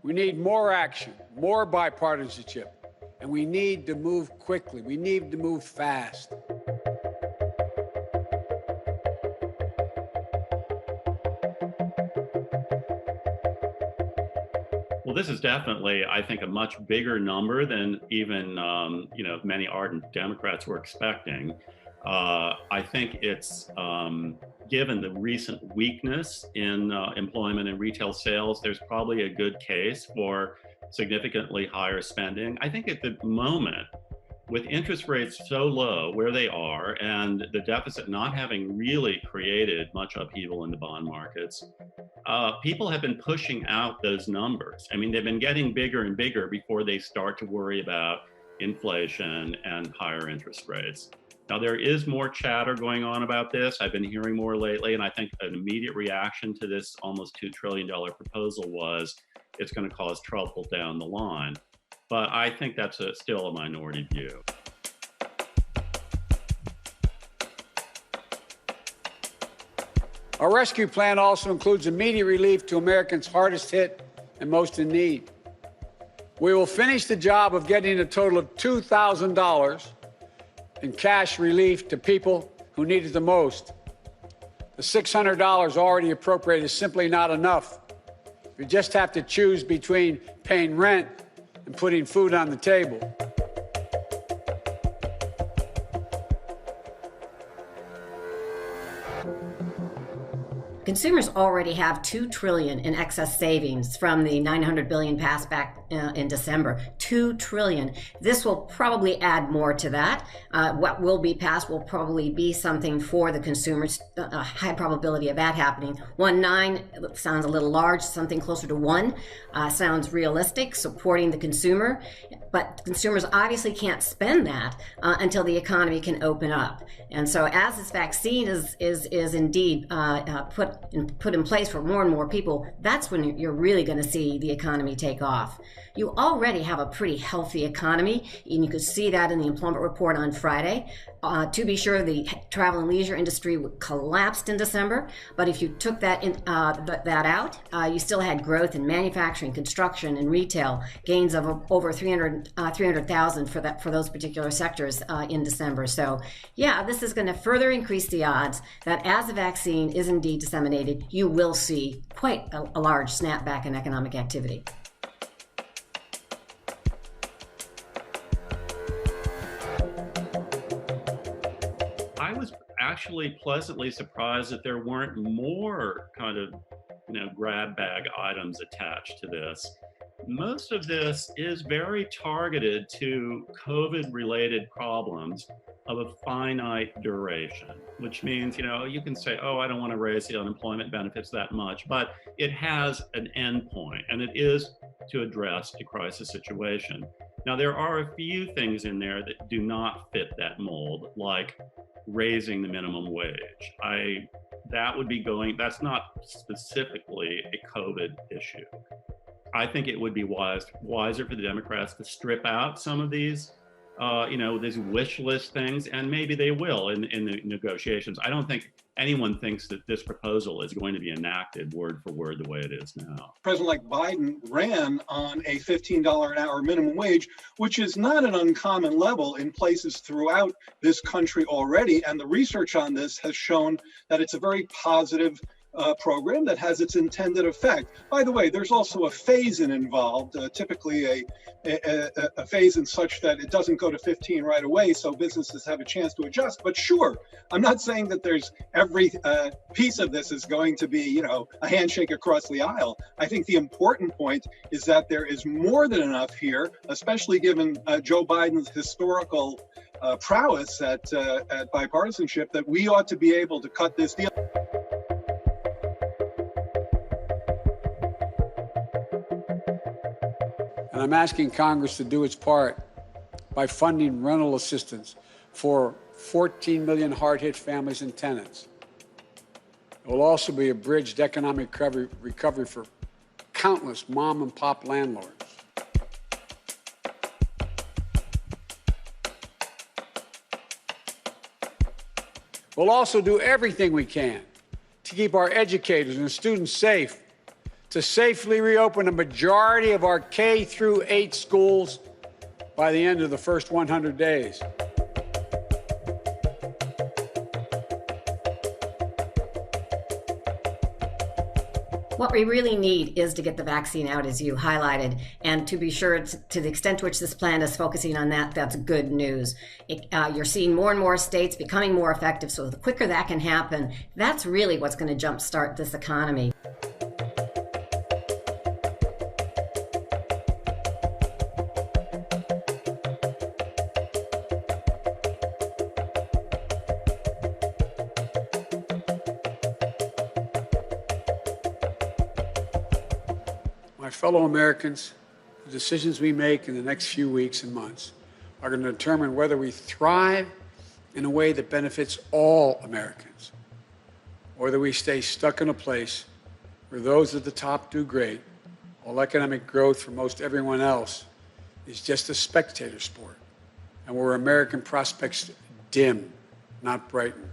We need more action, more bipartisanship, and we need to move quickly. We need to move fast. Well, this is definitely, I think, a much bigger number than even many ardent Democrats were expecting. I think it's given the recent weakness in employment and retail sales, there's probably a good case for significantly higher spending. I think at the moment, with interest rates so low where they are and the deficit not having really created much upheaval in the bond markets, people have been pushing out those numbers. I mean, they've been getting bigger and bigger before they start to worry about inflation and higher interest rates. Now, there is more chatter going on about this. I've been hearing more lately, and I think an immediate reaction to this almost $2 trillion proposal was it's going to cause trouble down the line. But I think that's still a minority view. Our rescue plan also includes immediate relief to Americans hardest hit and most in need. We will finish the job of getting a total of $2,000 in cash relief to people who need it the most. The $600 already appropriated is simply not enough. You just have to choose between paying rent and putting food on the table. Consumers already have $2 trillion in excess savings from the $900 billion passed back in December. $2 trillion. This will probably add more to that. What will be passed will probably be something for the consumers. A high probability of that happening. 1.9 sounds a little large. Something closer to 1 sounds realistic, supporting the consumer. But consumers obviously can't spend that until the economy can open up. And so, as this vaccine is indeed put in place for more and more people, that's when you're really going to see the economy take off. You already have a pretty healthy economy, and you could see that in the employment report on Friday. To be sure, the travel and leisure industry collapsed in December, but if you took that out, you still had growth in manufacturing, construction, and retail, gains of over 300,000 for those particular sectors in December. So, yeah, this is going to further increase the odds that as the vaccine is indeed disseminated, you will see quite a large snapback in economic activity. I was actually pleasantly surprised that there weren't more kind of, grab bag items attached to this. Most of this is very targeted to COVID-related problems of a finite duration, which means, you can say, oh, I don't want to raise the unemployment benefits that much, but it has an end point, and it is to address a crisis situation. Now, there are a few things in there that do not fit that mold, like raising the minimum wage. That's not specifically a COVID issue. I think it would be wiser for the Democrats to strip out some of these, these wish list things, and maybe they will in the negotiations. I don't think anyone thinks that this proposal is going to be enacted word for word the way it is now. President-elect Biden ran on a $15 an hour minimum wage, which is not an uncommon level in places throughout this country already. And the research on this has shown that it's a very positive program that has its intended effect. By the way, there's also a phase-in involved, typically a phase-in such that it doesn't go to 15 right away, so businesses have a chance to adjust. But sure, I'm not saying that there's every piece of this is going to be, a handshake across the aisle. I think the important point is that there is more than enough here, especially given Joe Biden's historical prowess at bipartisanship, that we ought to be able to cut this deal. And I'm asking Congress to do its part by funding rental assistance for 14 million hard-hit families and tenants. It will also be a bridge to economic recovery for countless mom-and-pop landlords. We'll also do everything we can to keep our educators and students safe, to safely reopen a majority of our K through 8 schools by the end of the first 100 days. What we really need is to get the vaccine out, as you highlighted, and to be sure, to the extent to which this plan is focusing on that, that's good news. You're seeing more and more states becoming more effective, so the quicker that can happen, that's really what's going to jumpstart this economy. My fellow Americans, the decisions we make in the next few weeks and months are going to determine whether we thrive in a way that benefits all Americans, or whether we stay stuck in a place where those at the top do great, while economic growth for most everyone else is just a spectator sport, and where American prospects dim, not brighten.